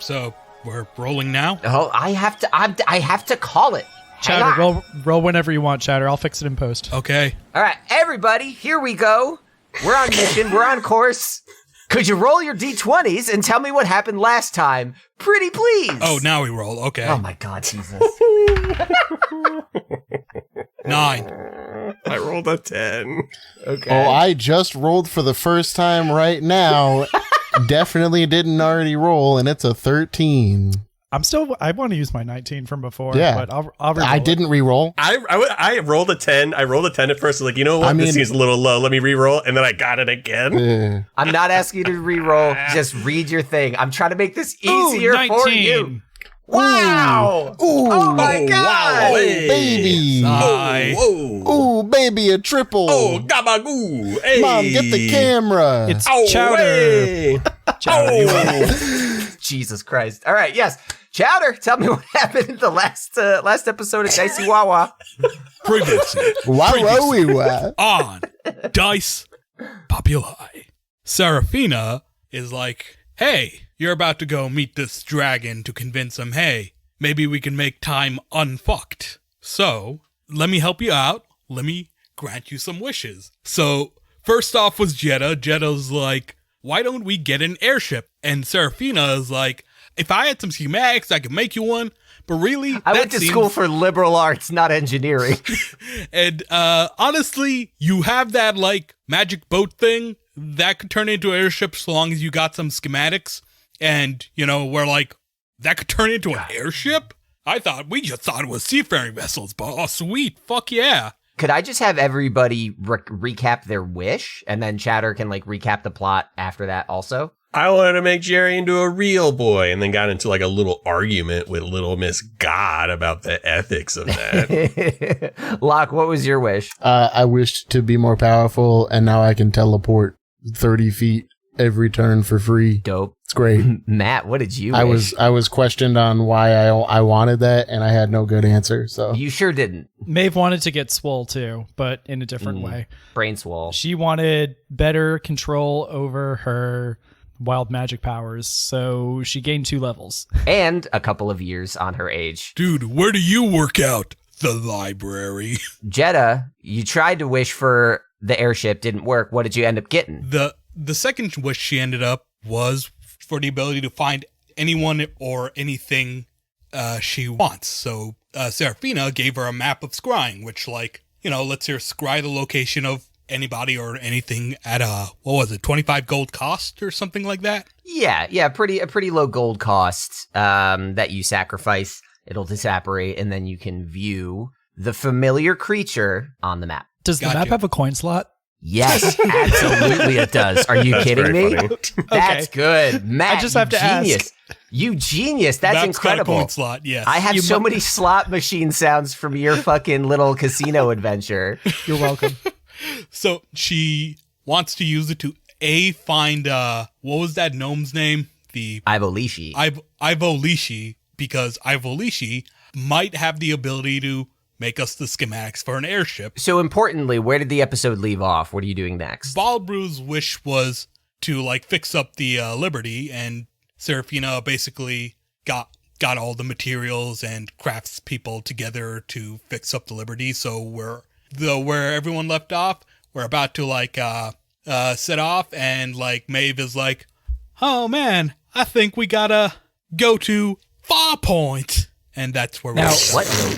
So we're rolling now? Oh, I have to call it. Chowder, roll whenever you want, Chowder. I'll fix it in post. Okay. All right, everybody, here we go. We're on mission. We're on course. Could you roll your D20s and tell me what happened last time? Pretty please. Oh, now we roll. Okay. Oh, my God, Jesus. 9. I rolled a 10. Okay. Oh, I just rolled for the first time right now. Definitely didn't already roll, and it's a 13. I want to use my 19 from before, Yeah. but I'll re-roll I it. didn't re-roll. I rolled a 10. I rolled a 10 at first. I was like, you know what? This seems a little low. Let me re-roll. And then I got it again. I'm not asking you to re-roll. Just read your thing. I'm trying to make this easier for you. Wow! Ooh. Oh my God! Wow. Hey, baby! Whoa. Ooh, baby, a triple! Oh, gabagoo! Hey. Mom, get the camera! It's Oh, Chowder. hey. Chowder, you win. Oh. Jesus Christ! All right, yes, Chowder. Tell me what happened in the last episode of Dicey Wawa. Previously. Wow. On Dice Populi. Serafina is like, hey, you're about to go meet this dragon to convince him, hey, maybe we can make time unfucked. So, let me help you out. Let me grant you some wishes. So, first off was Jeddah. Jeddah's like, why don't we get an airship? And Serafina is like, if I had some schematics, I could make you one. But really, I went to school for liberal arts, not engineering. And honestly, you have that like magic boat thing that could turn into an airship so long as you got some schematics. And, you know, we're like, that could turn into an airship? We just thought it was seafaring vessels, but oh, sweet. Fuck yeah. Could I just have everybody recap their wish, and then Chowder can like recap the plot after that also? I wanted to make Jerry into a real boy, and then got into like a little argument with Little Miss God about the ethics of that. Locke, what was your wish? I wished to be more powerful, and now I can teleport 30 feet every turn for free. Dope. It's great. Matt, what did you wish? I was questioned on why I wanted that, and I had no good answer. So You sure didn't. Maeve wanted to get swole too, but in a different way. Brain swole. She wanted better control over her wild magic powers, so she gained 2 levels. And a couple of years on her age. Dude, where do you work out? The library. Jeddah, you tried to wish for the airship, didn't work. What did you end up getting? The second wish she ended up was for the ability to find anyone or anything she wants. So Serafina gave her a map of scrying, which like, you know, lets her scry the location of anybody or anything at 25 gold cost or something like that? Yeah, a pretty low gold cost that you sacrifice. It'll disapparate, and then you can view the familiar creature on the map. Does the map have a coin slot? Yes, absolutely it does. Are you kidding me? That's good. Matt, I just have to genius. ask. You genius. That's incredible. Got a coin slot, yes. I have so many slot machine sounds from your fucking little casino adventure. You're welcome. So she wants to use it to find what was that gnome's name? The Ivolishi. Ivolishi, because Ivolishi might have the ability to make us the schematics for an airship. So importantly, where did the episode leave off? What are you doing next? Balbru's wish was to like fix up the Liberty, and Serafina basically got all the materials and crafts people together to fix up the Liberty. So where everyone left off, we're about to like set off, and like Maeve is like, oh man, I think we gotta go to Farpoint. And that's where Now,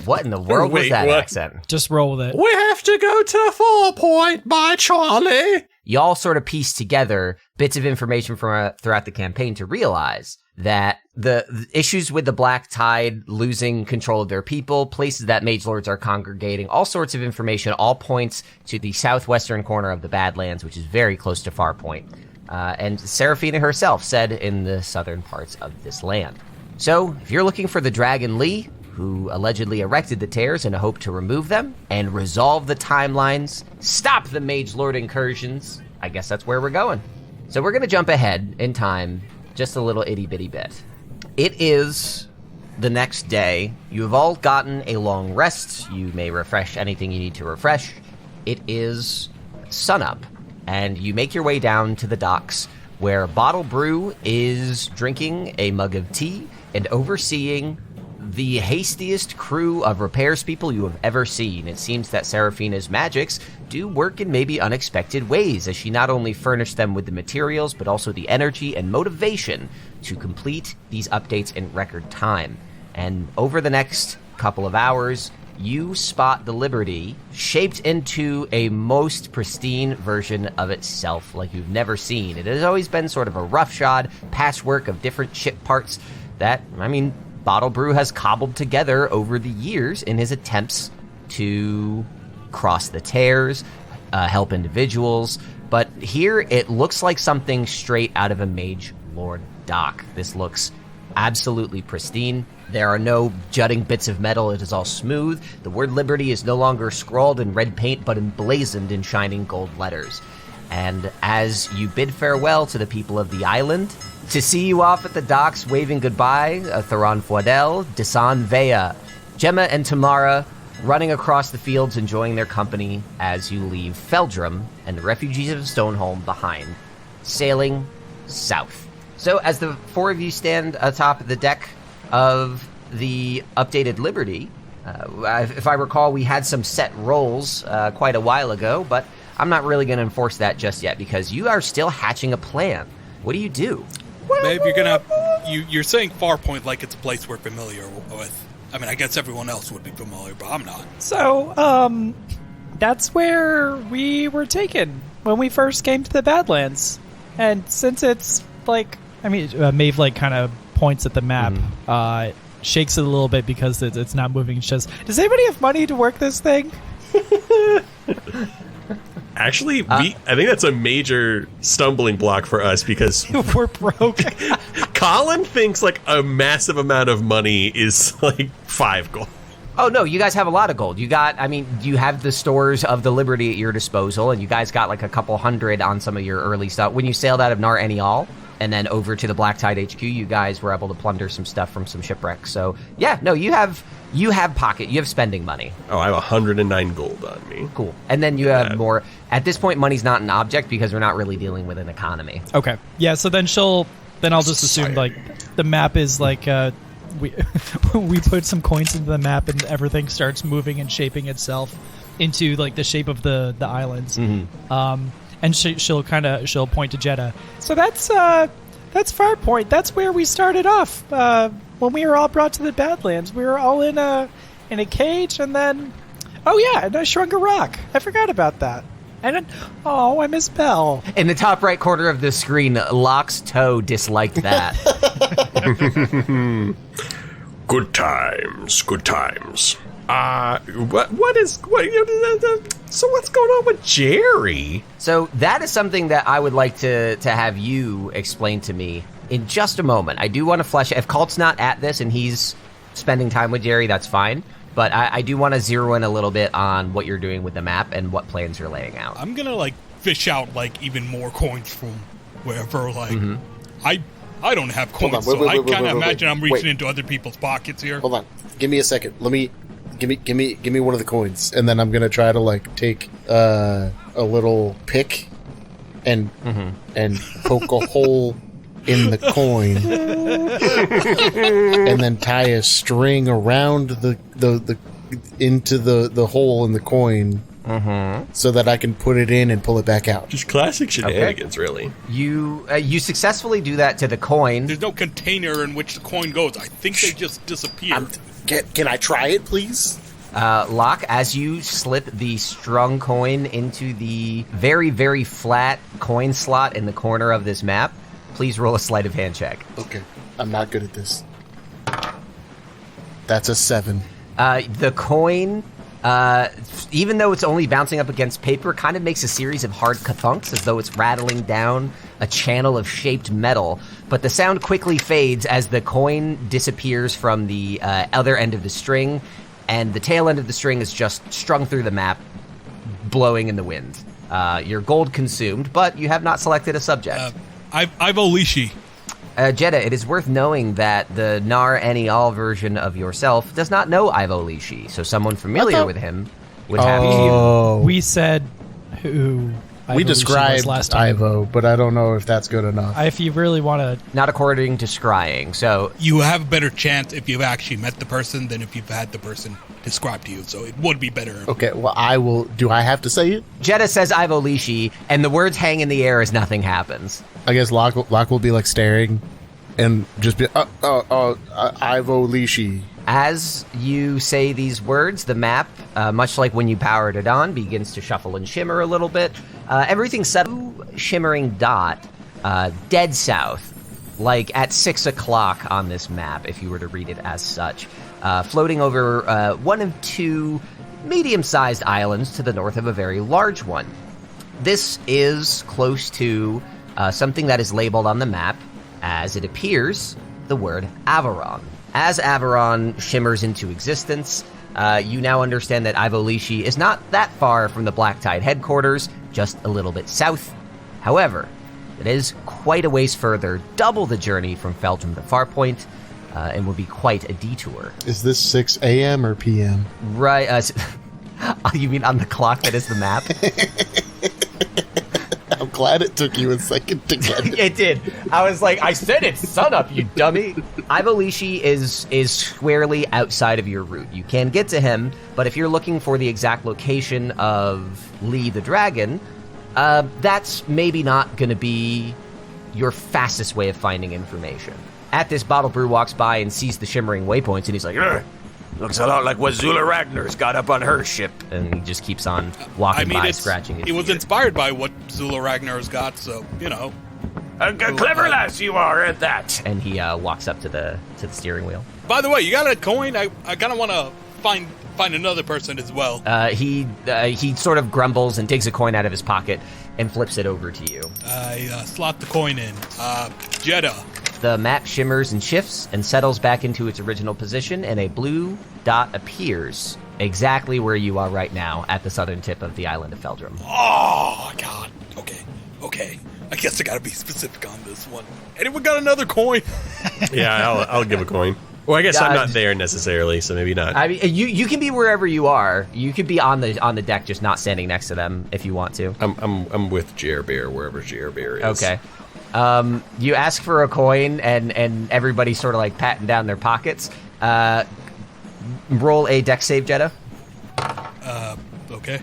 what in the world was that accent? Just roll with it. We have to go to 4 Point by Charlie. Y'all sort of piece together bits of information from throughout the campaign to realize that the issues with the Black Tide losing control of their people, places that mage lords are congregating, all sorts of information, all points to the southwestern corner of the Badlands, which is very close to Farpoint. And Serafina herself said in the southern parts of this land. So, if you're looking for the Dragon Lee, who allegedly erected the tears in a hope to remove them and resolve the timelines, stop the Mage Lord incursions, I guess that's where we're going. So we're going to jump ahead in time just a little itty-bitty bit. It is the next day. You have all gotten a long rest. You may refresh anything you need to refresh. It is sunup, and you make your way down to the docks where Bottle Brew is drinking a mug of tea and overseeing the hastiest crew of repairs people you have ever seen. It seems that Seraphina's magics do work in maybe unexpected ways, as she not only furnished them with the materials, but also the energy and motivation to complete these updates in record time. And over the next couple of hours, you spot the Liberty shaped into a most pristine version of itself like you've never seen. It has always been sort of a roughshod patchwork of different ship parts that, Bottle Brew has cobbled together over the years in his attempts to cross the tears, help individuals. But here it looks like something straight out of a Mage Lord dock. This looks absolutely pristine. There are no jutting bits of metal. It is all smooth. The word Liberty is no longer scrawled in red paint, but emblazoned in shining gold letters. And as you bid farewell to the people of the island, to see you off at the docks waving goodbye, Theron Fordel, Desan Vea, Gemma and Tamara running across the fields enjoying their company as you leave Feldrum and the refugees of Stoneholm behind, sailing south. So as the four of you stand atop the deck of the updated Liberty, if I recall, we had some set roles quite a while ago, but I'm not really going to enforce that just yet because you are still hatching a plan. What do you do? Maybe you're saying Farpoint like it's a place we're familiar with. I guess everyone else would be familiar, but I'm not. So, that's where we were taken when we first came to the Badlands. And since it's Maeve kind of points at the map, shakes it a little bit because it's not moving. She says, "Does anybody have money to work this thing?" Actually, I think that's a major stumbling block for us because we're broke. Colin thinks like a massive amount of money is like 5 gold. Oh, no, you guys have a lot of gold. You have the stores of the Liberty at your disposal, and you guys got like a couple hundred on some of your early stuff. When you sailed out of Nar Enial and then over to the Black Tide HQ, you guys were able to plunder some stuff from some shipwrecks. So, yeah, no, you have spending money. Oh, I have 109 gold on me. Cool. And then you have more. At this point, money's not an object because we're not really dealing with an economy. Okay. Yeah, so then I'll just assume like the map is like we put some coins into the map and everything starts moving and shaping itself into like the shape of the islands. Mm-hmm. And she'll point to Jeddah. So that's Farpoint. That's where we started off when we were all brought to the Badlands. We were all in a cage, and then and I shrunk a rock. I forgot about that. And then, I miss Belle. In the top right corner of the screen, Locke's toe disliked that. Good times. So what's going on with Jerry? So that is something that I would like to have you explain to me in just a moment. I do want to flesh. If Kalt's not at this and he's spending time with Jerry, that's fine. But I do want to zero in a little bit on what you're doing with the map and what plans you're laying out. I'm gonna fish out even more coins from wherever. I don't have coins, I kind of imagine I'm reaching into other people's pockets here. Hold on, give me a second. Let me give me one of the coins, and then I'm gonna try to take a little pick and poke a hole in the coin, and then tie a string around the into the hole in the coin, so that I can put it in and pull it back out. Just classic shenanigans, really. You successfully do that to the coin. There's no container in which the coin goes. I think they just disappear. Can I try it, please? Locke, as you slip the strung coin into the very, very flat coin slot in the corner of this map, please roll a sleight of hand check. Okay. I'm not good at this. That's a 7. The coin, even though it's only bouncing up against paper, kind of makes a series of hard ka-thunks as though it's rattling down a channel of shaped metal. But the sound quickly fades as the coin disappears from the other end of the string, and the tail end of the string is just strung through the map, blowing in the wind. Your gold consumed, but you have not selected a subject. I've Olishi. Jeddah, it is worth knowing that the Nar Enial version of yourself does not know Ivo Lishi, so someone familiar with him would have to... We said who We Ivo Lucy was described last time. Ivo, but I don't know if that's good enough. If you really want to, Not according to scrying. So You have a better chance if you've actually met the person than if you've had the person described to you. So it would be better. Okay, well, I will. Do I have to say it? Jeddah says Ivo Lishi, and the words hang in the air as nothing happens. I guess Locke will be like staring and just be, Ivo Lishi. As you say these words, the map, much like when you powered it on, begins to shuffle and shimmer a little bit. Everything's set shimmering dot, dead south, like at 6 o'clock on this map, if you were to read it as such, floating over one of two medium-sized islands to the north of a very large one. This is close to something that is labeled on the map, as it appears, the word Avaron. As Avaron shimmers into existence, you now understand that Ivo Lishi is not that far from the Black Tide headquarters, just a little bit south. However, it is quite a ways further, double the journey from Feldrum to Farpoint, and would be quite a detour. Is this 6 a.m. or p.m.? Right, you mean on the clock that is the map? I'm glad it took you a second to get it. It did. I was like, I said it's sunup, you dummy. Ivo Lishi is squarely outside of your route. You can get to him, but if you're looking for the exact location of Lee the Dragon, that's maybe not going to be your fastest way of finding information. At this, Bottle Brew walks by and sees the shimmering waypoints, and he's like, "Ugh, looks a lot like what Zula Ragnar's got up on her ship." And he just keeps on walking by, scratching his It was beard. inspired by what Zula Ragnar's got, so, you know. A clever lass you are at that. And he walks up to the steering wheel. By the way, you got a coin? I kind of want to find another person as well. He sort of grumbles and takes a coin out of his pocket and flips it over to you. I slot the coin in. Jeddah. The map shimmers and shifts and settles back into its original position, and a blue dot appears exactly where you are right now at the southern tip of the island of Feldrum. Oh, God. Okay. I guess I gotta be specific on this one. Anyone got another coin? Yeah, I'll give a coin. Well, I guess I'm not there necessarily, so maybe not. I mean, you can be wherever you are. You could be on the deck, just not standing next to them if you want to. I'm with Jer Bear wherever Jer Bear is. Okay. You ask for a coin, and everybody's sort of like patting down their pockets. Roll a deck save, Jeddah. Okay.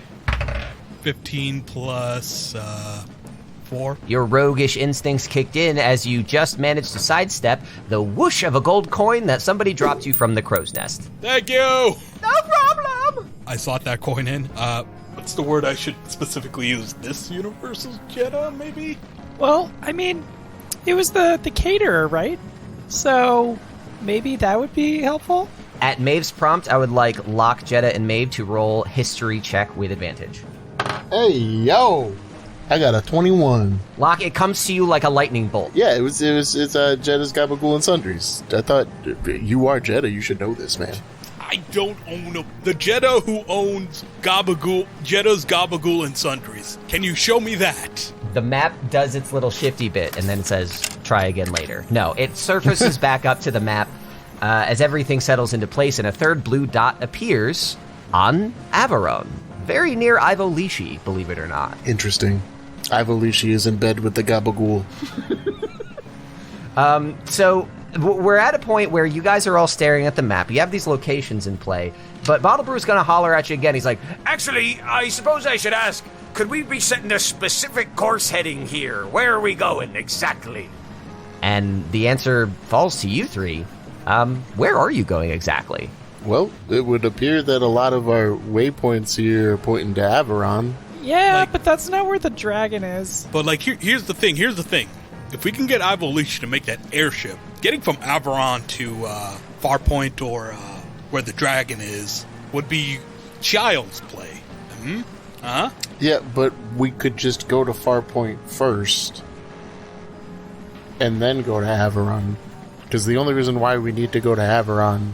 15 plus 4. Your roguish instincts kicked in as you just managed to sidestep the whoosh of a gold coin that somebody dropped you from the crow's nest. Thank you! No problem! I slot that coin in. What's the word I should specifically use? This universe's Jeddah, maybe? well, I mean, it was the caterer, right? So maybe that would be helpful. At Maeve's prompt, I would like Locke, Jeddah, and Maeve to roll history check with advantage. Hey, yo! I got a 21. Locke, it comes to you like a lightning bolt. Yeah, it's Jeddah's Gabagool and Sundries. I thought, you are Jeddah, you should know this, man. I don't own the Jeddah who owns Jeddah's Gabagool and Sundries. Can you show me that? The map does its little shifty bit and then says, try again later. No, it surfaces back up to the map as everything settles into place, and a third blue dot appears on Avaron, very near Ivo Lishi, believe it or not. Interesting. Ivo Lishi is in bed with the Gabagool. So we're at a point where you guys are all staring at the map. You have these locations in play, but Bottle Brew's gonna holler at you again. He's like, Actually, I suppose I should ask, could we be setting a specific course heading here? Where are we going exactly? and the answer falls to you three. Where are you going exactly? Well, it would appear that a lot of our waypoints here are pointing to Avaron. Yeah, but that's not where the dragon is. But, like, here's the thing. If we can get Ivo Lishi to make that airship, getting from Avaron to Farpoint or where the dragon is would be child's play. Uh-huh. Yeah, but we could just go to Farpoint first and then go to Avaron. Because the only reason why we need to go to Avaron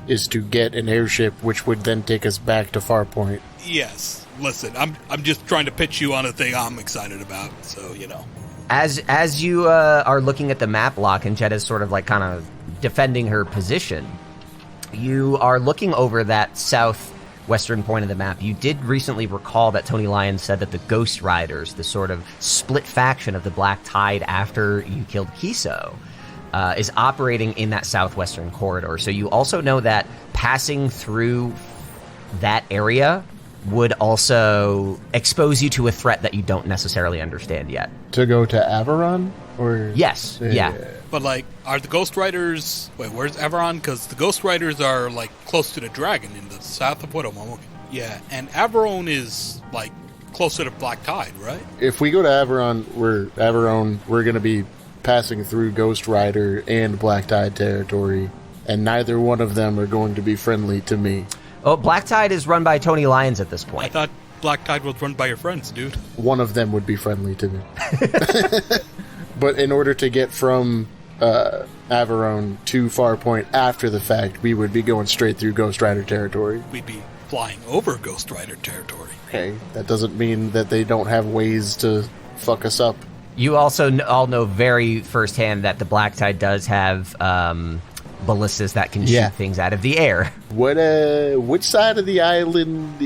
is to get an airship, which would then take us back to Farpoint. Yes. Listen, I'm just trying to pitch you on a thing I'm excited about, so, you know. As you are looking at the map, Locke, and Jeddah's sort of like kind of defending her position, you are looking over that south western point of the map, you did recently recall that Tony Lyons said that the Ghost Riders, the sort of split faction of the Black Tide after you killed Kiso, is operating in that southwestern corridor. So you also know that passing through that area would also expose you to a threat that you don't necessarily understand yet. To go to Averon? Or Yes, yeah. But, like, are the Ghost Riders... Wait, where's Averon? Because the Ghost Riders are, like, close to the dragon in the south of Widow. Yeah, and Averon is, like, closer to Black Tide, right? If we go to Averon, we're going to be passing through Ghost Rider and Black Tide territory, and neither one of them are going to be friendly to me. Oh, Black Tide is run by Tony Lyons at this I point. thought Black Tide was run by your friends, dude. One of them would be friendly to me. But in order to get from Averon to Farpoint after the fact, we would be going straight through Ghost Rider territory. We'd be flying over Ghost Rider territory. Okay, that doesn't mean that they don't have ways to fuck us up. You also all know very firsthand that the Black Tide does have ballistas that can shoot things out of the air. Which side of the island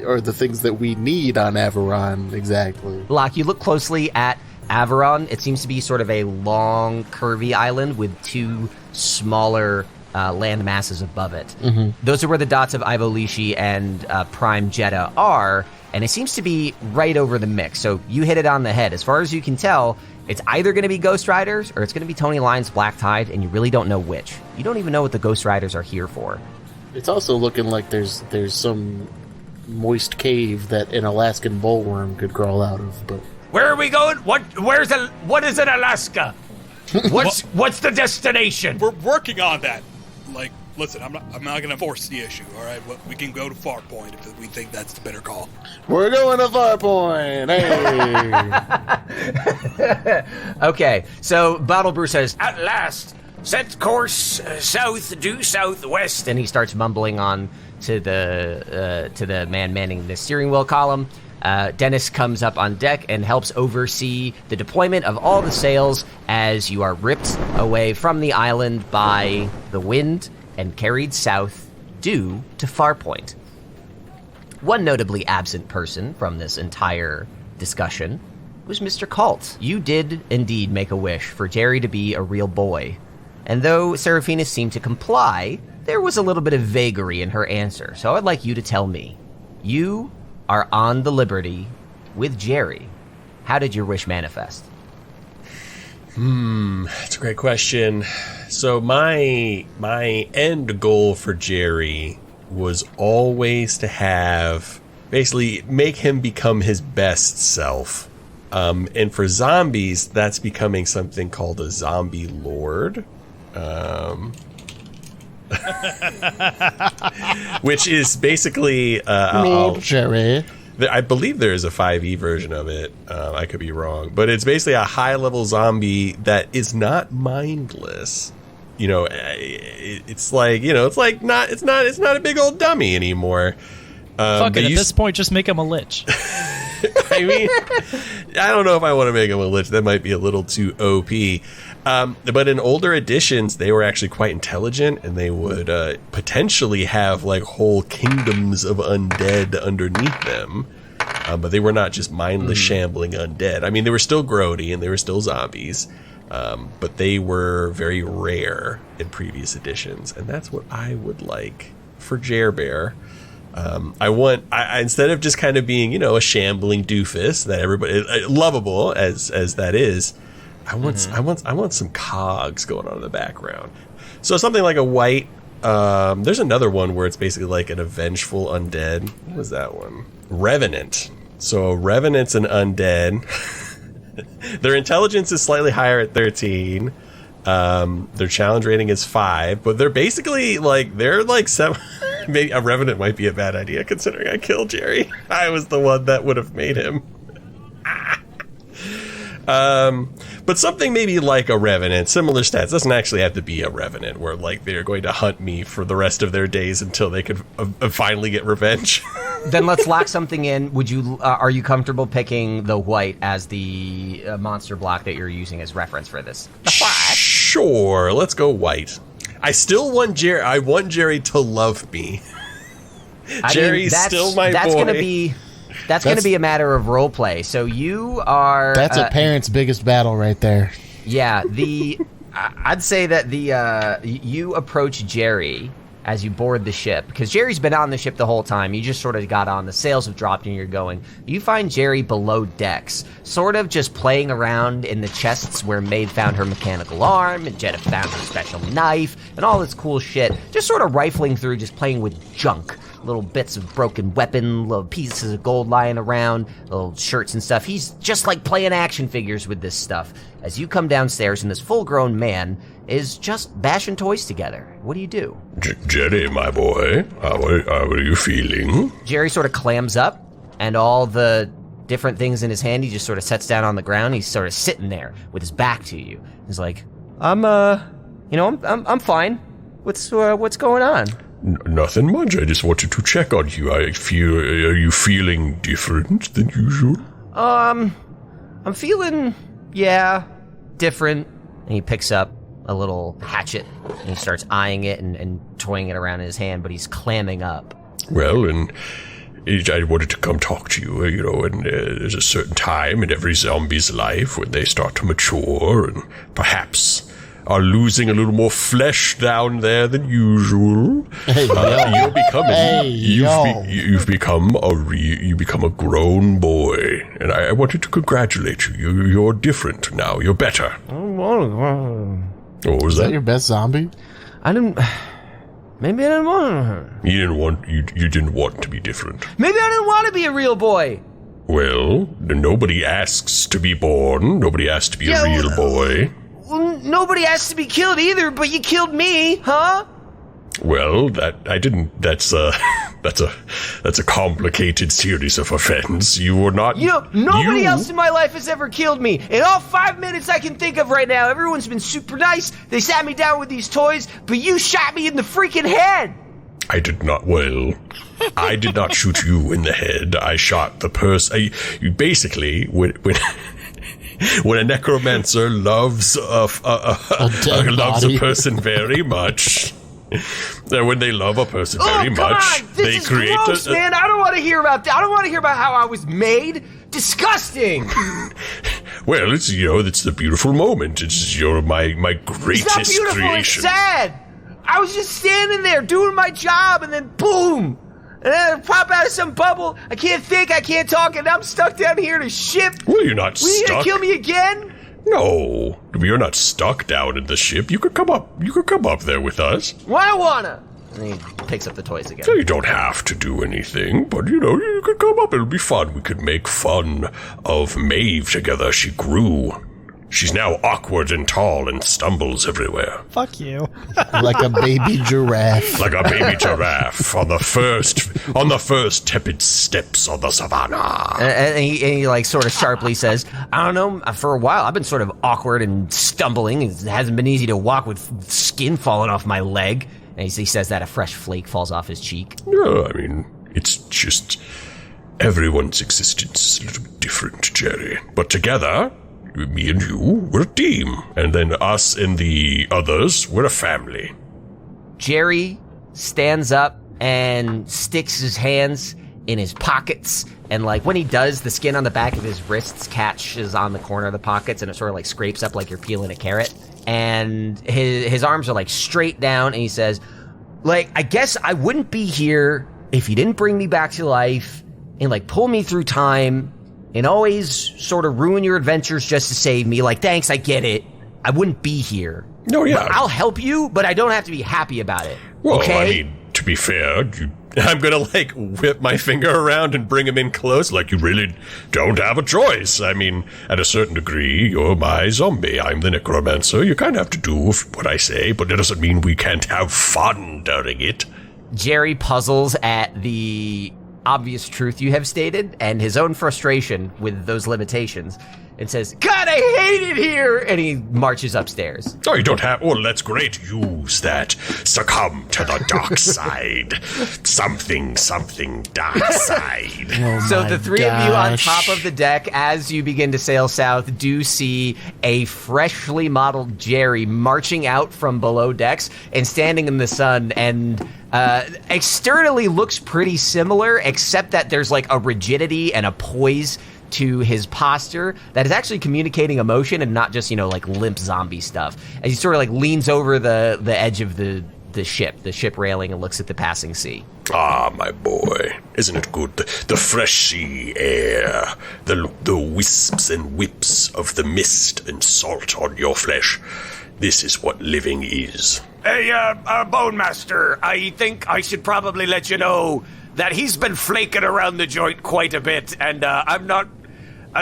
are the things that we need on Averon exactly? Locke, you look closely at Averon. It seems to be sort of a long, curvy island with two smaller land masses above it. Mm-hmm. Those are where the dots of Ivolishi and Prime Jeddah are, and it seems to be right over the mix. So you hit it on the head. As far as you can tell, it's either going to be Ghost Riders or it's going to be Tony Lyons' Black Tide, and you really don't know which. You don't even know what the Ghost Riders are here for. It's also looking like there's some moist cave that an Alaskan bullworm could crawl out of, but... Where are we going? What is in Alaska? What's the destination? We're working on that. Like, listen, I'm not going to force the issue, all right? We can go to Farpoint if we think that's the better call. We're going to Farpoint. Hey. Okay, so Bottle Brew says, At last, set course south, due southwest. and he starts mumbling on to the man manning the steering wheel column. Dennis comes up on deck and helps oversee the deployment of all the sails as you are ripped away from the island by the wind and carried south due to Farpoint. One notably absent person from this entire discussion was Mr. Kalt. You did indeed make a wish for Jerry to be a real boy, and though Seraphina seemed to comply, there was a little bit of vagary in her answer, so I'd like you to tell me. You are on the Liberty with Jerry. How did your wish manifest? That's a great question. So my end goal for Jerry was always to have, basically, make him become his best self. And for zombies, that's becoming something called a zombie lord. Which is basically Jerry. I believe there is a 5e version of it. I could be wrong, but it's basically a high-level zombie that is not mindless. You know, it's like, you know, it's not a big old dummy anymore. Fuck it, at this point, just make him a lich. I mean, I don't know if I want to make him a lich. That might be a little too OP. But in older editions, they were actually quite intelligent, and they would potentially have like whole kingdoms of undead underneath them. But they were not just mindless shambling undead. I mean, they were still grody and they were still zombies, but they were very rare in previous editions, and that's what I would like for Jerbear. I instead of just kind of being, you know, a shambling doofus that everybody lovable as that is, I want some cogs going on in the background. So something like a white. There's another one where it's basically like an vengeful undead. What was that one? Revenant. So a Revenant's an undead. Their intelligence is slightly higher at 13. Their challenge rating is 5, but they're basically like 7. Maybe a Revenant might be a bad idea considering I killed Jerry. I was the one that would have made him. But something maybe like a Revenant, similar stats. Doesn't actually have to be a Revenant where like they're going to hunt me for the rest of their days until they could finally get revenge. Then let's lock something in. Would you? Are you comfortable picking the white as the monster block that you're using as reference for this? Sure, let's go white. I still want Jerry. I want Jerry to love me. Jerry's still my that's boy. That's going to be a matter of role play. So you are. That's a parent's biggest battle right there. Yeah, I'd say that you approach Jerry as you board the ship, because Jerry's been on the ship the whole time. You just sort of got on, the sails have dropped and you're going. You find Jerry below decks, sort of just playing around in the chests where Maeve found her mechanical arm and Jetta found her special knife and all this cool shit. Just sort of rifling through, just playing with junk. Little bits of broken weapon, little pieces of gold lying around, little shirts and stuff. He's just like playing action figures with this stuff. As you come downstairs and this full-grown man is just bashing toys together. What do you do? Jerry, my boy, how are you feeling? Jerry sort of clams up, and all the different things in his hand, he just sort of sets down on the ground. He's sort of sitting there with his back to you. He's like, I'm fine. What's going on? Nothing much. I just wanted to check on you. Are you feeling different than usual? I'm feeling, different. And he picks up a little hatchet and he starts eyeing it and toying it around in his hand, but he's clamming up. Well, and I wanted to come talk to you, and there's a certain time in every zombie's life when they start to mature and perhaps are losing a little more flesh down there than usual. Hey, you're becoming. Hey, you've become a grown boy, and I wanted to congratulate you. You're different now. You're better. What was Is that? that your best zombie? Maybe I didn't want to. You didn't want to be different. Maybe I didn't want to be a real boy. Well, nobody asks to be born. Nobody asks to be a real boy. Well, nobody asked to be killed either, but you killed me, huh? Well, that's a complicated series of offense. You were not. Nobody else in my life has ever killed me. In all 5 minutes I can think of right now, everyone's been super nice. They sat me down with these toys, but you shot me in the freaking head. I did not. Well, I did not shoot you in the head. I shot the person. Basically, when a necromancer loves a person very much, when they love a person very much, they create gross, man. I don't want to hear about that. I don't want to hear about how I was made. Disgusting. Well, it's the beautiful moment. It's my greatest it's not beautiful, creation. It's sad. I was just standing there doing my job, and then boom. And then I pop out of some bubble. I can't think, I can't talk, and I'm stuck down here in a ship. Well, you're not stuck. Will you gonna kill me again? No, you're not stuck down in the ship. You could come up. You could come up there with us. Well, I wanna. And he picks up the toys again. So you don't have to do anything, but you could come up. It'll be fun. We could make fun of Maeve together. She grew. She's now awkward and tall and stumbles everywhere. Fuck you. Like a baby giraffe. Like a baby giraffe on the first tepid steps on the savannah. And he like sort of sharply says, I don't know, for a while I've been sort of awkward and stumbling. It hasn't been easy to walk with skin falling off my leg. And he says that a fresh flake falls off his cheek. Yeah, I mean, it's just everyone's existence is a little bit different, Jerry. But together, me and you, we're a team. And then us and the others, we're a family. Jerry stands up and sticks his hands in his pockets. And like when he does, the skin on the back of his wrists catches on the corner of the pockets and it sort of like scrapes up like you're peeling a carrot. And his arms are like straight down and he says, like, I guess I wouldn't be here if you didn't bring me back to life and like pull me through time and always sort of ruin your adventures just to save me. Like, thanks, I get it. I wouldn't be here. No, yeah. But I'll help you, but I don't have to be happy about it. Well, okay? I mean, to be fair, I'm gonna, like, whip my finger around and bring him in close. Like, you really don't have a choice. I mean, at a certain degree, you're my zombie. I'm the necromancer. You kind of have to do what I say, but that doesn't mean we can't have fun during it. Jerry puzzles at the obvious truth you have stated and his own frustration with those limitations and says, God, I hate it here! And he marches upstairs. Oh, you don't have... Well, that's great. Use that. Succumb to the dark side. Something dark side. Oh So the three of you on gosh. top of the deck, as you begin to sail south, do see a freshly modeled Jerry marching out from below decks and standing in the sun, and Externally looks pretty similar, except that there's like a rigidity and a poise to his posture that is actually communicating emotion and not just, like limp zombie stuff. As he sort of like leans over the edge of the ship railing, and looks at the passing sea. Ah, my boy, isn't it good? The fresh sea air, the wisps and whips of the mist and salt on your flesh. This is what living is. Hey, Bone Master, I think I should probably let you know that he's been flaking around the joint quite a bit, and I'm not...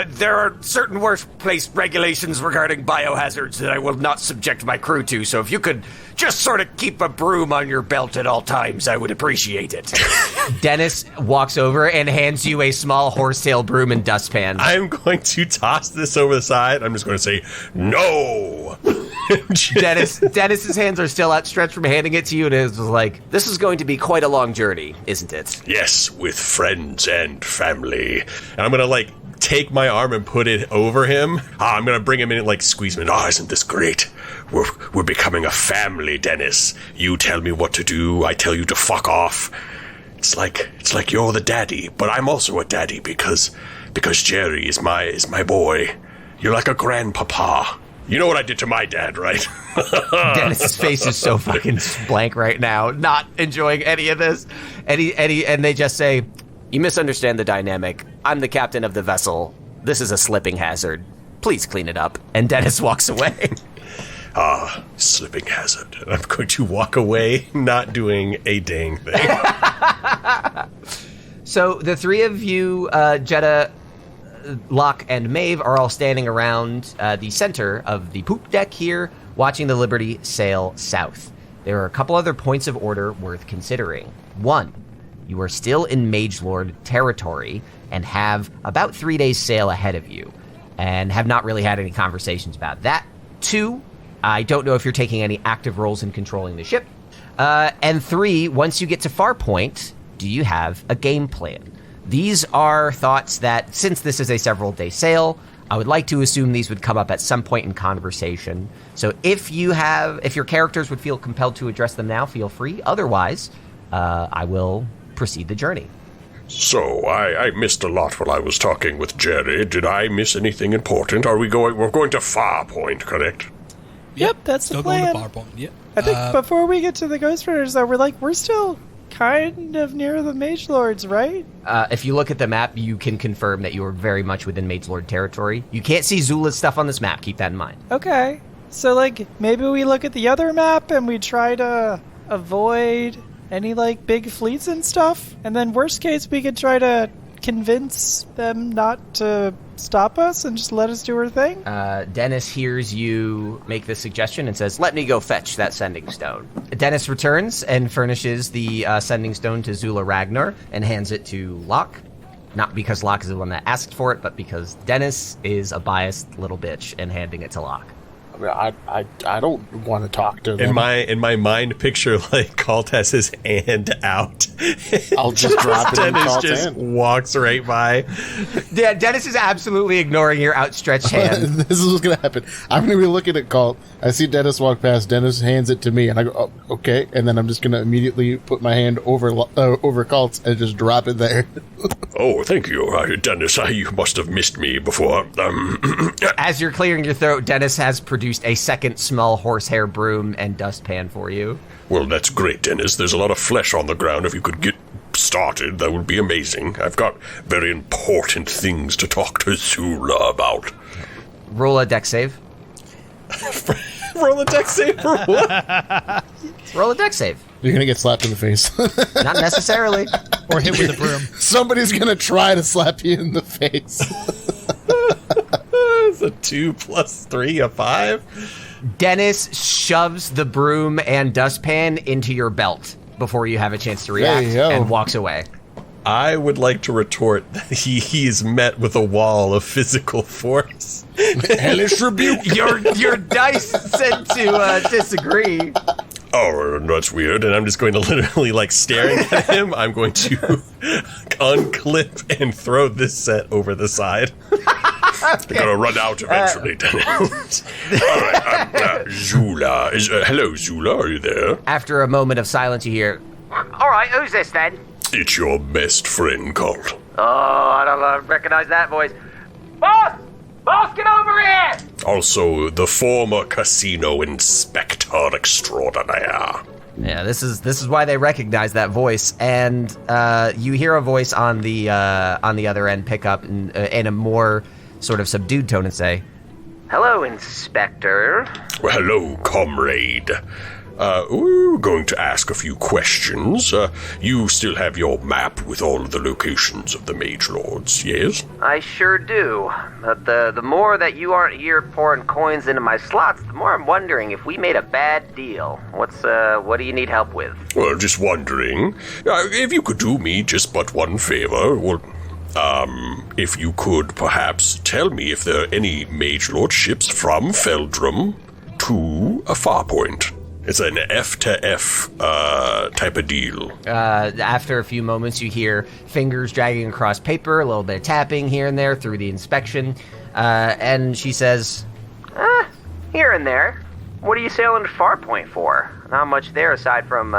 there are certain workplace regulations regarding biohazards that I will not subject my crew to, so if you could just sort of keep a broom on your belt at all times, I would appreciate it. Dennis walks over and hands you a small horsetail broom and dustpan. I'm going to toss this over the side. I'm just going to say, no! Dennis's hands are still outstretched from handing it to you, and is like, this is going to be quite a long journey, isn't it? Yes, with friends and family. And I'm going to, take my arm and put it over him. I'm going to bring him in and, squeeze him in. Oh, isn't this great? We're becoming a family, Dennis. You tell me what to do. I tell you to fuck off. It's like you're the daddy, but I'm also a daddy because Jerry is my boy. You're like a grandpapa. You know what I did to my dad, right? Dennis's face is so fucking blank right now, not enjoying any of this. And they just say, you misunderstand the dynamic. I'm the captain of the vessel. This is a slipping hazard. Please clean it up. And Dennis walks away. Slipping hazard. And I'm going to walk away, not doing a dang thing. So the three of you, Jeddah, Locke, and Maeve, are all standing around the center of the poop deck here, watching the Liberty sail south. There are a couple other points of order worth considering. One, you are still in Magelord territory and have about 3 days sail ahead of you, and have not really had any conversations about that. Two, I don't know if you're taking any active roles in controlling the ship. And three, once you get to Farpoint, do you have a game plan? These are thoughts that, since this is a several-day sail, I would like to assume these would come up at some point in conversation. So if your characters would feel compelled to address them now, feel free. Otherwise, I will proceed the journey. So, I missed a lot while I was talking with Jerry. Did I miss anything important? We're going to Farpoint, correct? Yep, that's Still the plan. going to Farpoint, yep. I think before we get to the Ghost Runners, though, we're still kind of near the Mage Lords, right? If you look at the map, you can confirm that you are very much within Mage Lord territory. You can't see Zula's stuff on this map. Keep that in mind. Okay. So, maybe we look at the other map and we try to avoid any, big fleets and stuff? And then, worst case, we could try to convince them not to stop us and just let us do our thing? Dennis hears you make this suggestion and says, let me go fetch that sending stone. Dennis returns and furnishes the sending stone to Zula Ragnar and hands it to Locke. Not because Locke is the one that asked for it, but because Dennis is a biased little bitch and handing it to Locke. I don't want to talk to them. In my mind picture, Kalt has his hand out. I'll just drop it in Dennis Kalt's just hand. walks right by. Yeah, Dennis is absolutely ignoring your outstretched hand. This is what's going to happen. I'm going to be looking at Kalt. I see Dennis walk past. Dennis hands it to me, and I go, oh, okay. And then I'm just going to immediately put my hand over Kalt's and just drop it there. Oh, thank you, Dennis. You must have missed me before. As you're clearing your throat, Dennis has produced a second small horsehair broom and dustpan for you. Well, that's great, Dennis. There's a lot of flesh on the ground. If you could get started, that would be amazing. I've got very important things to talk to Zula about. Roll a deck save. Roll a deck save for what? Roll a deck save. You're going to get slapped in the face. Not necessarily. Or hit with a broom. Somebody's going to try to slap you in the face. It's a 2 + 3, a 5. Dennis shoves the broom and dustpan into your belt before you have a chance to react and walks away. I would like to retort that he's met with a wall of physical force. Hellish rebuke. Your dice said to disagree. Oh, that's weird. And I'm just going to literally, staring at him, I'm going to unclip and throw this set over the side. Okay. They're going to run out eventually, Dennis. All right, Zula. Hello, Zula. Are you there? After a moment of silence, you hear, All right, who's this then? It's your best friend, Kalt. Oh, I don't recognize that voice. Boss! Boss, get over here! Also, the former casino inspector extraordinaire. Yeah, this is why they recognize that voice, and you hear a voice on the other end pick up in a more sort of subdued tone and say, "Hello, Inspector." Well, hello, comrade. We're going to ask a few questions. You still have your map with all of the locations of the Mage Lords, yes? I sure do. But the more that you aren't here pouring coins into my slots, the more I'm wondering if we made a bad deal. What do you need help with? Well, just wondering, if you could do me just but one favor, well, if you could perhaps tell me if there are any Mage Lord ships from Feldrum to a Farpoint. It's an F to F type of deal. After a few moments, you hear fingers dragging across paper, a little bit of tapping here and there through the inspection, and she says, here and there. What are you sailing to Farpoint for? Not much there aside from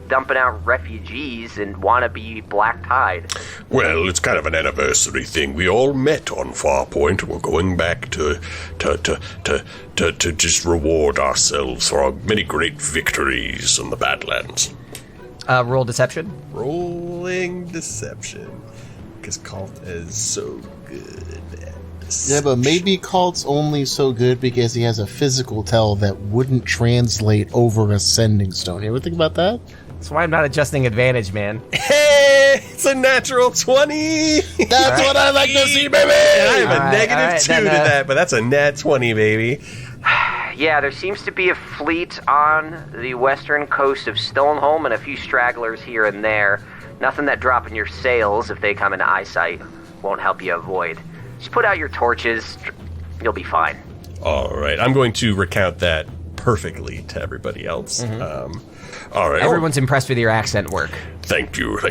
dumping out refugees and wannabe Black Tide. Well, it's kind of an anniversary thing. We all met on Farpoint. We're going back to just reward ourselves for our many great victories in the Badlands. Roll deception. Rolling deception. Because Kalt is so good at deception. Yeah, but maybe Kalt's only so good because he has a physical tell that wouldn't translate over a sending stone. You ever think about that? That's why I'm not adjusting advantage, man. Hey, it's a natural 20. That's what I like to see, baby! And I have a All right, -2 then, to that, but that's a nat 20, baby. Yeah, there seems to be a fleet on the western coast of Stoneholm and a few stragglers here and there. Nothing that dropping your sails if they come into eyesight won't help you avoid. Just put out your torches. You'll be fine. All right, I'm going to recount that perfectly to everybody else. All right. Everyone's impressed with your accent work. Thank you. Is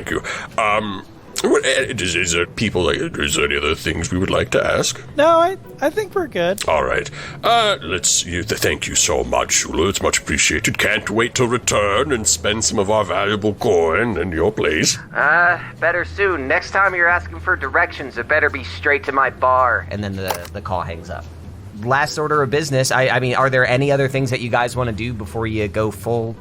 there any other things we would like to ask? No, I think we're good. All right. Thank you so much, Shula. It's much appreciated. Can't wait to return and spend some of our valuable coin in your place. Better soon. Next time you're asking for directions, it better be straight to my bar. And then the call hangs up. Last order of business. I mean, are there any other things that you guys want to do before you go full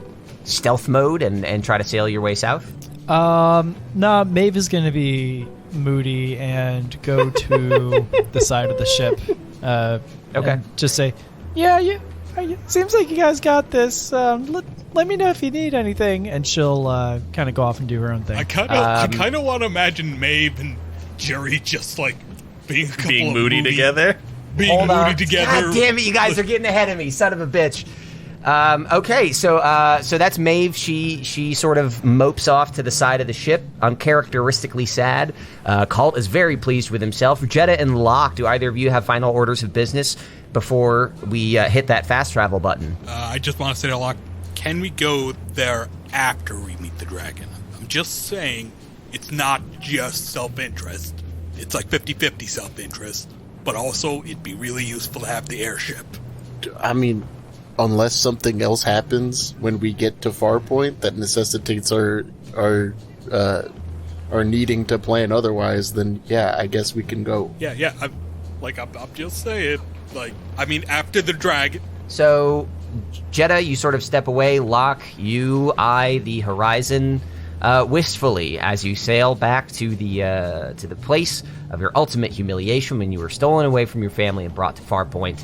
stealth mode and try to sail your way south? No, Maeve is going to be moody and go to the side of the ship. Okay. And just say, yeah, seems like you guys got this. Let me know if you need anything. And she'll kind of go off and do her own thing. I kind of want to imagine Maeve and Jerry just like being moody together. Being moody together. God damn it, you guys are getting ahead of me, son of a bitch. Okay, so that's Maeve. She sort of mopes off to the side of the ship, uncharacteristically sad. Kalt is very pleased with himself. Jetta and Locke, do either of you have final orders of business before we hit that fast travel button? I just want to say to Locke, can we go there after we meet the dragon? I'm just saying, it's not just self-interest. It's like 50-50 self-interest. But also, it'd be really useful to have the airship. I mean, unless something else happens when we get to Farpoint that necessitates our needing to plan otherwise, then yeah, I guess we can go. Yeah. I'm just saying. Like, I mean, after the dragon. So, Jetta, you sort of step away. Locke, you eye the horizon wistfully as you sail back to the place of your ultimate humiliation when you were stolen away from your family and brought to Farpoint.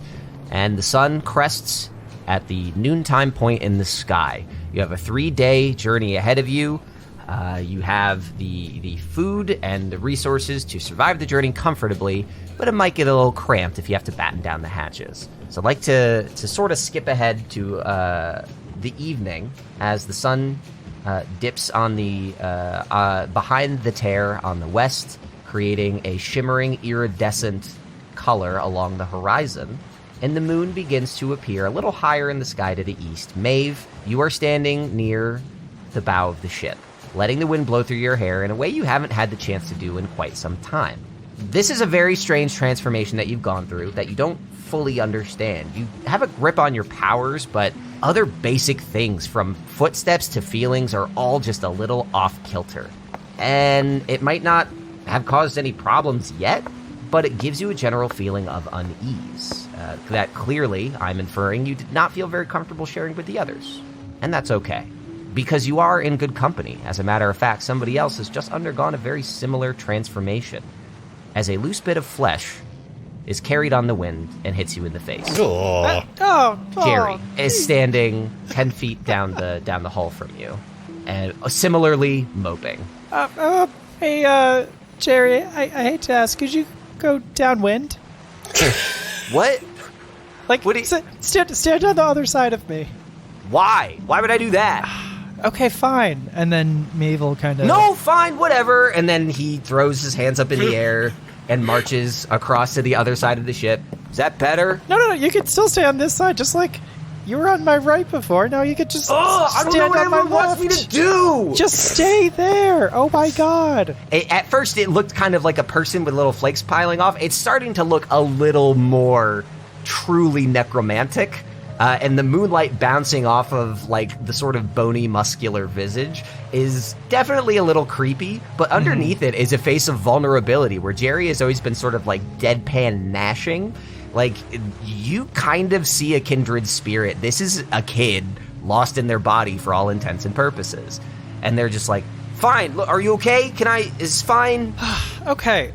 And the sun crests at the noontime point in the sky. You have a 3-day journey ahead of you. You have the food and the resources to survive the journey comfortably, but it might get a little cramped if you have to batten down the hatches. So I'd like to sort of skip ahead to the evening as the sun dips on the behind the tear on the west, creating a shimmering iridescent color along the horizon. And the moon begins to appear a little higher in the sky to the east. Maeve, you are standing near the bow of the ship, letting the wind blow through your hair in a way you haven't had the chance to do in quite some time. This is a very strange transformation that you've gone through that you don't fully understand. You have a grip on your powers, but other basic things from footsteps to feelings are all just a little off kilter. And it might not have caused any problems yet, but it gives you a general feeling of unease that clearly, I'm inferring, you did not feel very comfortable sharing with the others. And that's okay, because you are in good company. As a matter of fact, somebody else has just undergone a very similar transformation, as a loose bit of flesh is carried on the wind and hits you in the face. Jerry is standing 10 feet down the hall from you, and similarly moping. Hey, Jerry, I hate to ask, could you go downwind? What? Like, what do you... stand on the other side of me. Why? Why would I do that? Okay, fine. And then Maeve will kind of... No, fine, whatever. And then he throws his hands up in the air and marches across to the other side of the ship. Is that better? No, you can still stay on this side, just like you were on my right before. Now you could just I don't know what everyone wants me to do! Just stay there! Oh my god! At first, it looked kind of like a person with little flakes piling off. It's starting to look a little more truly necromantic. And the moonlight bouncing off of, like, the sort of bony, muscular visage is definitely a little creepy, but underneath it is a face of vulnerability, where Jerry has always been sort of, like, deadpan gnashing. Like, you kind of see a kindred spirit. This is a kid lost in their body for all intents and purposes. And they're just like, fine, look, are you okay? Is fine? Okay,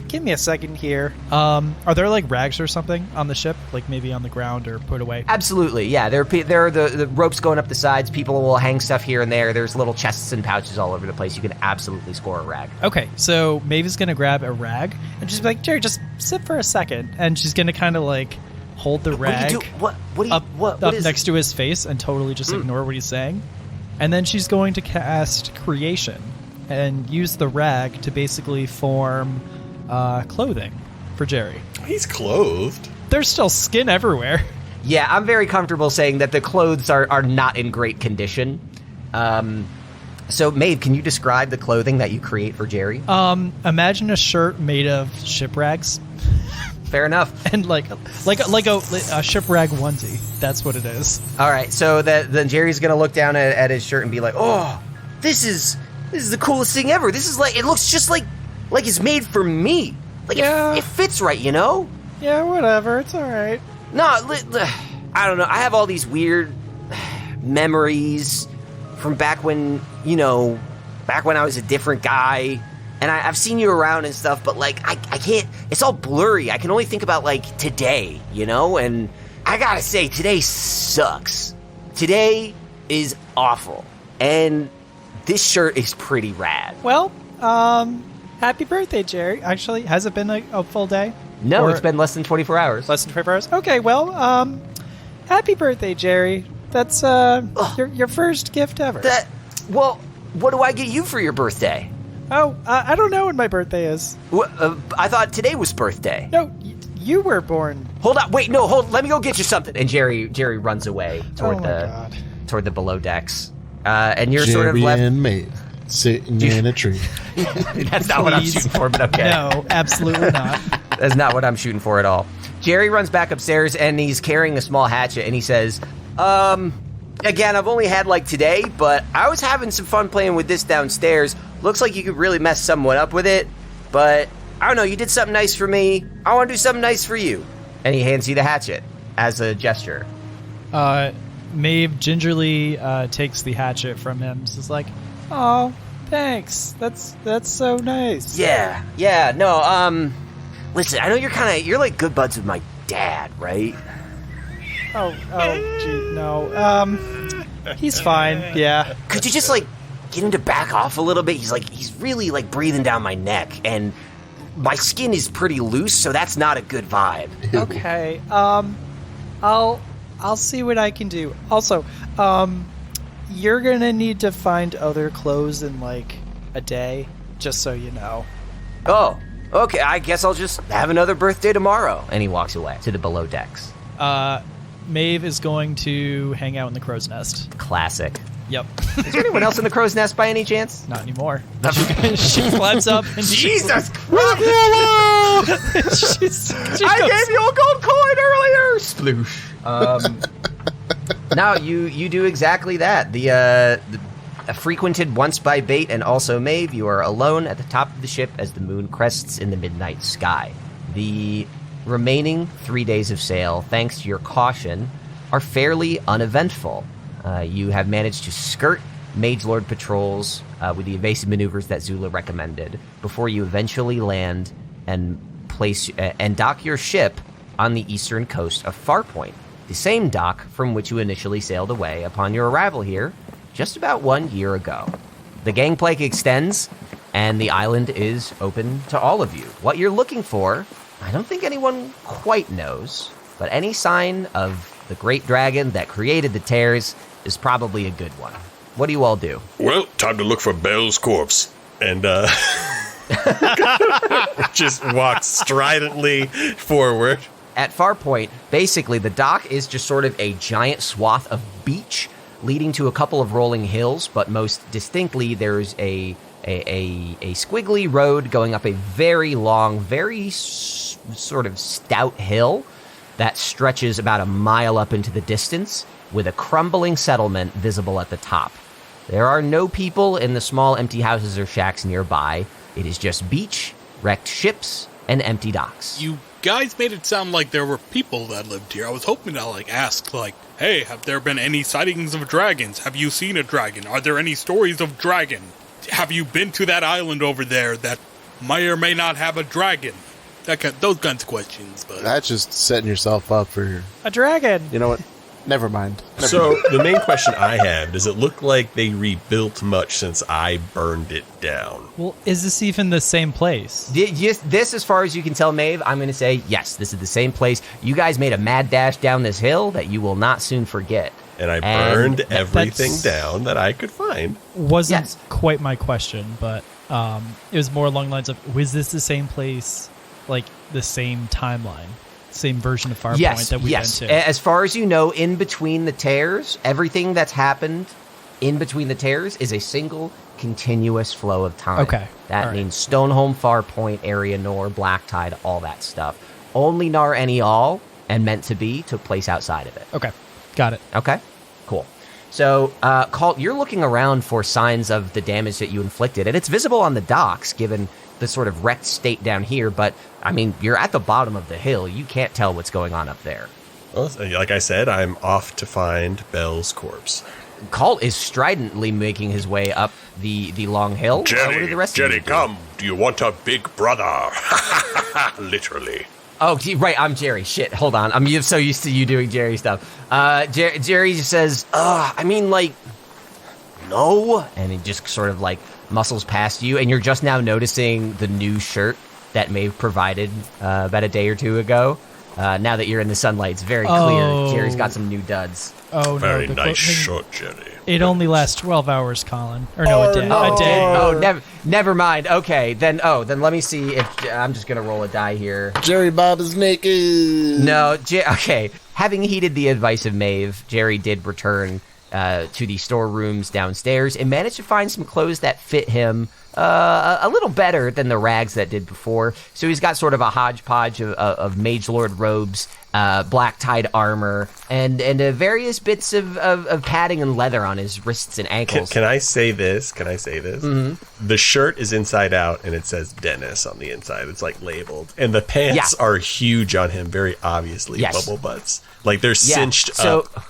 give me a second here. Are there like rags or something on the ship, like maybe on the ground or put away? Absolutely, yeah. There are the ropes going up the sides. People will hang stuff here and there. There's little chests and pouches all over the place. You can absolutely score a rag. Okay, so Maeve is gonna grab a rag and just be like, Jerry, just sit for a second, and she's gonna kind of like hold the rag up next to his face and totally just ignore what he's saying, and then she's going to cast Creation and use the rag to basically form clothing for Jerry. He's clothed. There's still skin everywhere. Yeah, I'm very comfortable saying that the clothes are not in great condition. So, Maeve, can you describe the clothing that you create for Jerry? Imagine a shirt made of ship rags. Fair enough. And like a ship rag onesie. That's what it is. All right, so then Jerry's gonna look down at his shirt and be like, "Oh, this is the coolest thing ever. This is it looks just like it's made for me. Like, yeah. It fits right, you know?" Yeah, whatever. It's all right. No, I don't know. I have all these weird memories from back when I was a different guy. And I've seen you around and stuff, but, like, I can't... It's all blurry. I can only think about, like, today, you know? And I gotta say, today sucks. Today is awful. And this shirt is pretty rad. Well, happy birthday, Jerry. Actually, has it been a full day? No, it's been less than 24 hours. Less than 24 hours? Okay, well, happy birthday, Jerry. That's, your first gift ever. Well, what do I get you for your birthday? Oh, I don't know when my birthday is. I thought today was birthday. No, you were born. Hold on, wait, no, let me go get you something. And Jerry runs away toward the below decks. And you're Jerry sort of left. And Maeve sitting in a tree. That's not what I'm shooting for, but okay. No, absolutely not. That's not what I'm shooting for at all. Jerry runs back upstairs and he's carrying a small hatchet and he says, again, I've only had like today, but I was having some fun playing with this downstairs. Looks like you could really mess someone up with it, but I don't know, you did something nice for me. I want to do something nice for you. And he hands you the hatchet as a gesture. Maeve gingerly takes the hatchet from him. She's like, "Oh, thanks. That's so nice." Yeah. No, listen, I know you're like good buds with my dad, right? Oh, gee, no. He's fine. Yeah. Could you just like get him to back off a little bit? He's really like breathing down my neck, and my skin is pretty loose, so that's not a good vibe. Okay. I'll see what I can do. Also, you're gonna need to find other clothes in like a day, just so you know. Oh, okay. I guess I'll just have another birthday tomorrow. And he walks away to the below decks. Maeve is going to hang out in the crow's nest. Classic. Yep. Is there anyone else in the crow's nest by any chance? Not anymore. She climbs up and Jesus Christ! I gave you a gold coin earlier! Sploosh. Now, you do exactly that. The frequented once by Bait and also Maeve, you are alone at the top of the ship as the moon crests in the midnight sky. The remaining 3 days of sail, thanks to your caution, are fairly uneventful. You have managed to skirt Mage Lord patrols with the evasive maneuvers that Zula recommended before you eventually land and dock your ship on the eastern coast of Farpoint, the same dock from which you initially sailed away upon your arrival here just about 1 year ago. The gangplank extends, and the island is open to all of you. What you're looking for, I don't think anyone quite knows, but any sign of the great dragon that created the tears is probably a good one. What do you all do? Well, time to look for Bell's corpse. And, just walk stridently forward. At Farpoint, basically, the dock is just sort of a giant swath of beach leading to a couple of rolling hills, but most distinctly, there's a squiggly road going up a very long, very sort of stout hill that stretches about a mile up into the distance, with a crumbling settlement visible at the top. There are no people in the small empty houses or shacks nearby. It is just beach, wrecked ships, and empty docks. You guys made it sound like there were people that lived here. I was hoping to, ask, hey, have there been any sightings of dragons? Have you seen a dragon? Are there any stories of dragon? Have you been to that island over there that may or may not have a dragon? Those kinds of questions. But That's just setting yourself up for... a dragon. You know what? Never mind. So the main question I have, does it look like they rebuilt much since I burned it down? Well, is this even the same place? This, as far as you can tell, Maeve, I'm going to say, yes, this is the same place. You guys made a mad dash down this hill that you will not soon forget. And I burned everything down that I could find. Wasn't quite my question, but it was more along the lines of, was this the same place, the same timeline? Same version of Farpoint that we went to. As far as you know, in between the tears, everything that's happened in between the tears is a single continuous flow of time. Okay. That means Stoneholm, Farpoint, Area Nor, Black Tide, all that stuff. Only Nar Any All and Meant to Be took place outside of it. Okay. Got it. Okay. Cool. So, Kalt, you're looking around for signs of the damage that you inflicted, and it's visible on the docks, given the sort of wrecked state down here, but, I mean, you're at the bottom of the hill. You can't tell what's going on up there. Well, like I said, I'm off to find Bell's corpse. Kalt is stridently making his way up the long hill. What are the rest of you come. Do you want a big brother? Literally. Oh, right, I'm Jerry. Shit, hold on. I'm so used to you doing Jerry stuff. Jerry just says, no. And he just sort of, muscles past you, and you're just now noticing the new shirt that Maeve provided about a day or two ago. Now that you're in the sunlight, it's very clear. Jerry's got some new duds. Oh, very no. Nice shirt, Jerry. It only lasts 12 hours, Colin. Or no, a day. No. A day. Oh, never mind. Okay, then let me see if... I'm just going to roll a die here. Jerry Bob is naked. No, okay. Having heeded the advice of Maeve, Jerry did return to the storerooms downstairs and managed to find some clothes that fit him a little better than the rags that did before. So he's got sort of a hodgepodge of Mage Lord robes, black tied armor, and various bits of padding and leather on his wrists and ankles. Can I say this? Mm-hmm. The shirt is inside out, and it says Dennis on the inside. It's labeled, and the pants are huge on him, very obviously bubble butts. They're cinched up.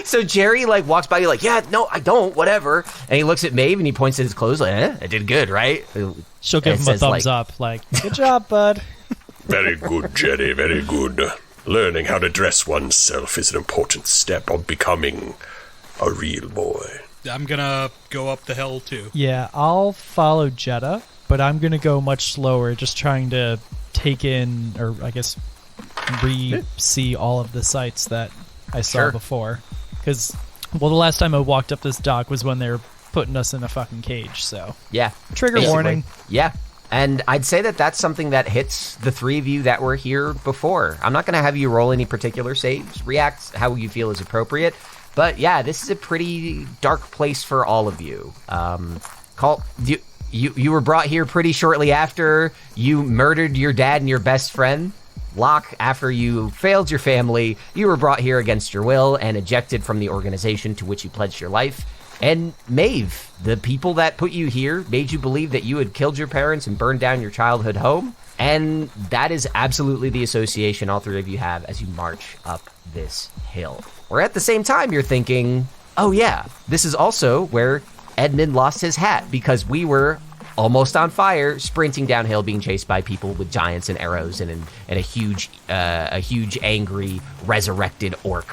So Jerry walks by you no, I don't, whatever. And he looks at Maeve and he points at his clothes I did good, right? She'll give him a thumbs up, good job, bud. Very good, Jerry, very good. Learning how to dress oneself is an important step on becoming a real boy. I'm gonna go up the hill too. Yeah, I'll follow Jeddah, but I'm gonna go much slower, just trying to take in, or I guess re-see all of the sights that I saw before. Because, the last time I walked up this dock was when they were putting us in a fucking cage, so... Yeah. Trigger warning. Yeah. And I'd say that that's something that hits the three of you that were here before. I'm not going to have you roll any particular saves. React how you feel is appropriate. But yeah, this is a pretty dark place for all of you. Kalt, you were brought here pretty shortly after you murdered your dad and your best friend. Locke, after you failed your family, you were brought here against your will and ejected from the organization to which you pledged your life. And Maeve, the people that put you here made you believe that you had killed your parents and burned down your childhood home. And that is absolutely the association all three of you have as you march up this hill. Or at the same time, you're thinking, oh yeah, this is also where Edmund lost his hat, because we were almost on fire, sprinting downhill, being chased by people with giants and arrows and a huge angry resurrected orc.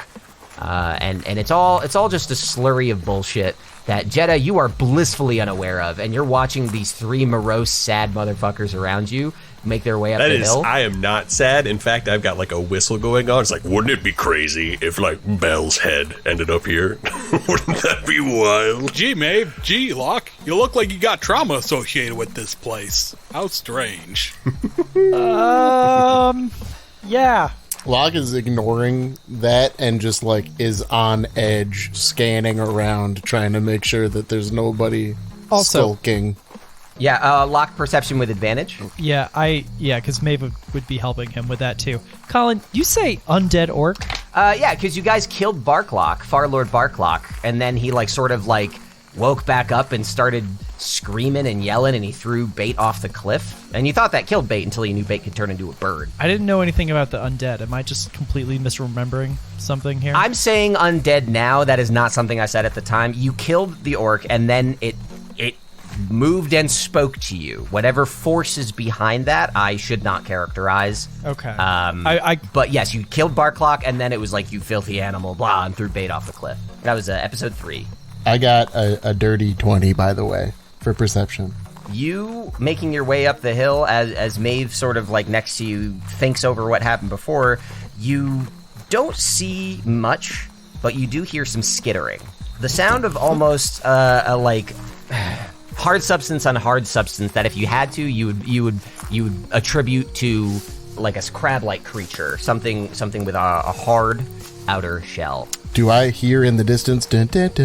And it's all just a slurry of bullshit that Jeddah, you are blissfully unaware of, and you're watching these three morose, sad motherfuckers around you make their way up the hill. I am not sad. In fact, I've got like a whistle going on. It's like, wouldn't it be crazy if like Belle's head ended up here? Wouldn't that be wild? Gee, Maeve. Gee, Locke. You look like you got trauma associated with this place. How strange. Yeah. Locke is ignoring that and just like is on edge, scanning around, trying to make sure that there's nobody skulking. Yeah, Locke perception with advantage. Yeah, because Maeve would be helping him with that too. Colin, you say undead orc? Yeah, because you guys killed Barklock, Farlord Barklock, and then he sort of woke back up and started screaming and yelling, and he threw bait off the cliff. And you thought that killed bait until you knew bait could turn into a bird. I didn't know anything about the undead. Am I just completely misremembering something here? I'm saying undead now. That is not something I said at the time. You killed the orc, and then it moved and spoke to you. Whatever force is behind that, I should not characterize. Okay. But yes, you killed Barklock, and then it was like, you filthy animal, blah, and threw bait off the cliff. That was episode 3. I got a dirty 20, by the way, for perception. You making your way up the hill as Maeve sort of next to you thinks over what happened before, you don't see much, but you do hear some skittering. The sound of almost hard substance on hard substance that if you had to, you would attribute to a crab-like creature, something with a hard outer shell. Do I hear in the distance? You do not.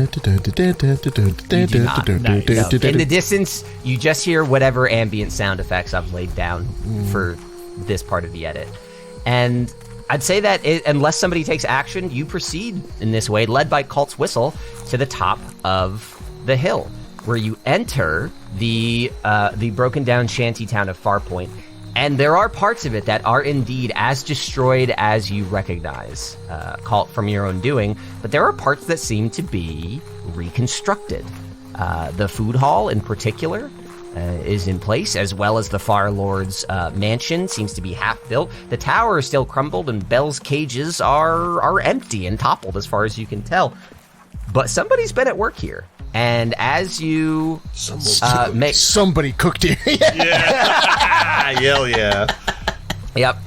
No. In the distance, you just hear whatever ambient sound effects I've laid down for this part of the edit. And I'd say that unless somebody takes action, you proceed in this way, led by Kalt's whistle, to the top of the hill, where you enter the broken down shanty town of Farpoint. And there are parts of it that are indeed as destroyed as you recognize, Kalt, from your own doing, but there are parts that seem to be reconstructed. The food hall, in particular, is in place, as well as the Far Lord's mansion seems to be half-built. The tower is still crumbled, and Belle's cages are empty and toppled, as far as you can tell. But somebody's been at work here. And as you somebody cooked it. Yeah. Hell yeah. Yep.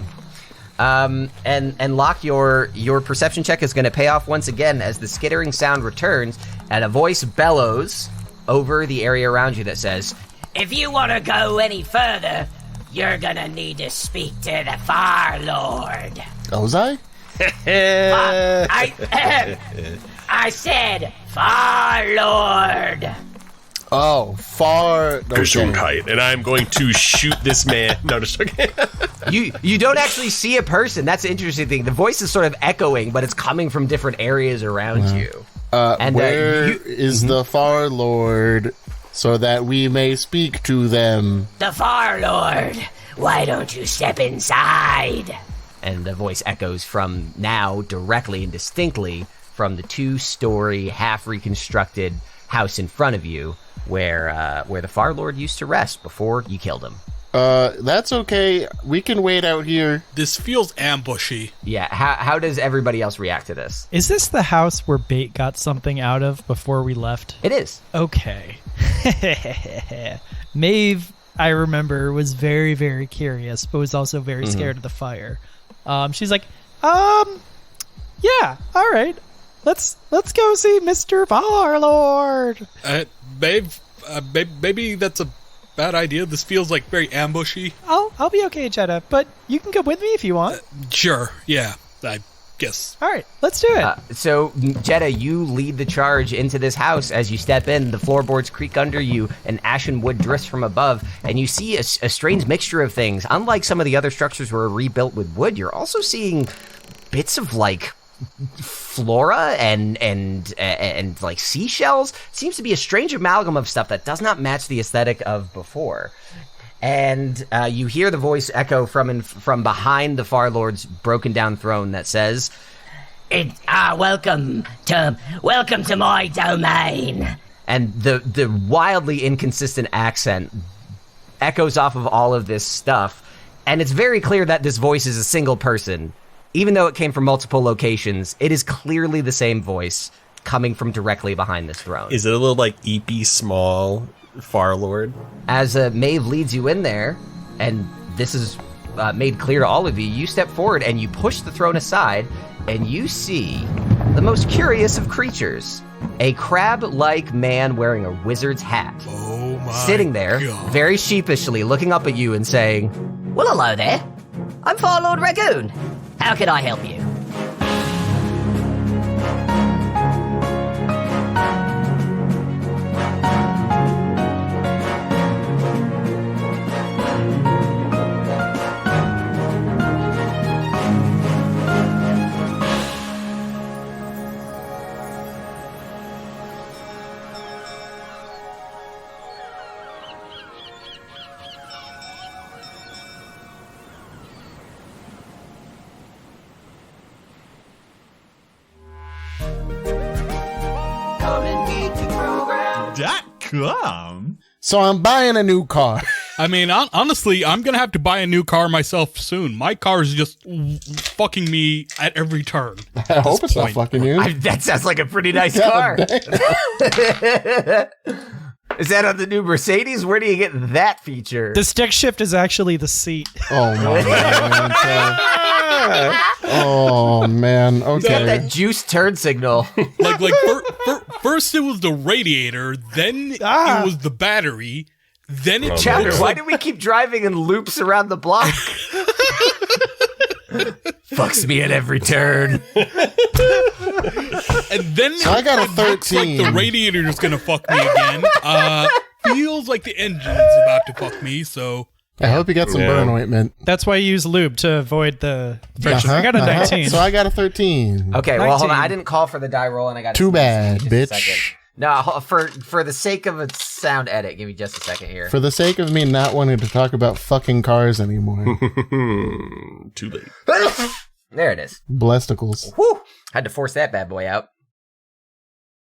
And Locke, your perception check is going to pay off once again as the skittering sound returns and a voice bellows over the area around you that says, "If you want to go any further, you're going to need to speak to the Far Lord." Oh, was I? I said Far Lord. Oh, Far... Gesundheit, and I'm going to shoot this man. No, just okay. You don't actually see a person. That's the interesting thing. The voice is sort of echoing, but it's coming from different areas around you. Where is the Far Lord so that we may speak to them? The Far Lord. Why don't you step inside? And the voice echoes from now directly and distinctly from the 2-story, half-reconstructed house in front of you, where the Far Lord used to rest before you killed him. That's okay. We can wait out here. This feels ambushy. Yeah, how does everybody else react to this? Is this the house where Bait got something out of before we left? It is. Okay. Maeve, I remember, was very, very curious, but was also very scared of the fire. She's like, yeah, all right. Let's go see Mr. Farlord. Maeve, maybe that's a bad idea. This feels very ambushy. I'll be okay, Jeddah, but you can come with me if you want. Sure, yeah. I Yes. All right, let's do it. So, Jetta, you lead the charge into this house. As you step in, the floorboards creak under you, and ashen wood drifts from above, and you see a strange mixture of things. Unlike some of the other structures were rebuilt with wood, you're also seeing bits of, like, flora and like seashells. Seems to be a strange amalgam of stuff that does not match the aesthetic of before. And you hear the voice echo from behind the Far Lord's broken down throne that says, welcome to my domain. and the wildly inconsistent accent echoes off of all of this stuff. And it's very clear that this voice is a single person. Even though it came from multiple locations, it is clearly the same voice coming from directly behind this throne. Is it a little like EP small Far Lord? As Maeve leads you in there, and this is made clear to all of you, you step forward and you push the throne aside, and you see the most curious of creatures. A crab-like man wearing a wizard's hat. Oh my Sitting there, God. very sheepishly looking up at you and saying, Well, hello there. I'm Far Lord Ragoon. How can I help you? .com. So I'm buying a new car. I mean, honestly, I'm gonna have to buy a new car myself soon. My car is just fucking me at every turn. I hope it's not fucking you. that sounds like a pretty nice God car. damn. Is that on the new Mercedes? Where do you get that feature? The stick shift is actually the seat. Oh my god. Oh man. Okay. That juice turn signal. Like first it was the radiator, then it was the battery, then it Chowder, looks why like do we keep driving in loops around the block? Fucks me at every turn. and then So I got a it looks like 13. the radiator is gonna fuck me again. Feels like the engine is about to fuck me, so I hope you got some burn ointment. That's why you use lube to avoid the friction. I got a 19. So I got a 13. Okay, well, hold on. 19. I didn't call for the die roll, and I got Too bad, just a second. bitch. No, for the sake of a sound edit, give me just a second here. For the sake of me not wanting to talk about fucking cars anymore. Too late. There it is. Blesticles. Whew! Had to force that bad boy out.